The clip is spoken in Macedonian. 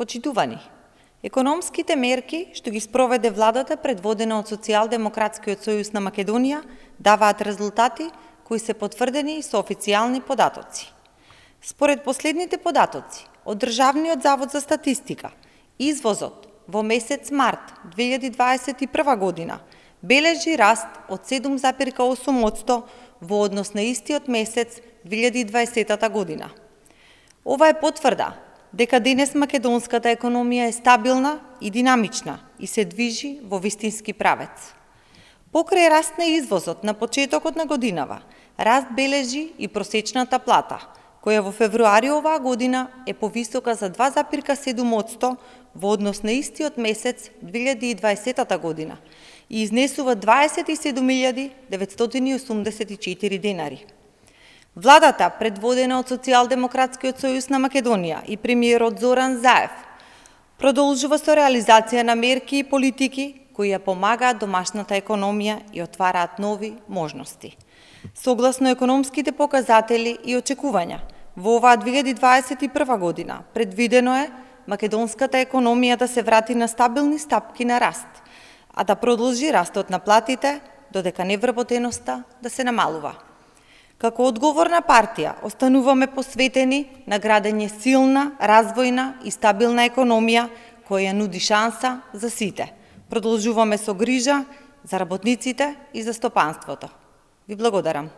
Почитувани, економските мерки што ги спроведе владата предводена од Социјалдемократскиот сојуз на Македонија даваат резултати кои се потврдени со официјални податоци. Според последните податоци од Државниот завод за статистика, извозот во месец март 2021 година бележи раст од 7,8% во однос на истиот месец 2020 година. Ова е потврда дека денес македонската економија е стабилна и динамична и се движи во вистински правец. Покрај раст на извозот на почетокот на годинава, раст бележи и просечната плата, која во февруари оваа година е повисока за 2,7% во однос на истиот месец 2020 година и изнесува 27.984 денари. Владата, предводена од Социјалдемократскиот сојуз на Македонија и премиерот Зоран Заев, продолжува со реализација на мерки и политики кои ја помагаат домашната економија и отвараат нови можности. Согласно економските показатели и очекувања, во оваа 2021 година предвидено е македонската економија да се врати на стабилни стапки на раст, а да продолжи растот на платите, додека невработеноста да се намалува. Како одговорна партија, остануваме посветени на градење силна, развојна и стабилна економија која нуди шанса за сите. Продолжуваме со грижа за работниците и за стопанството. Ви благодарам.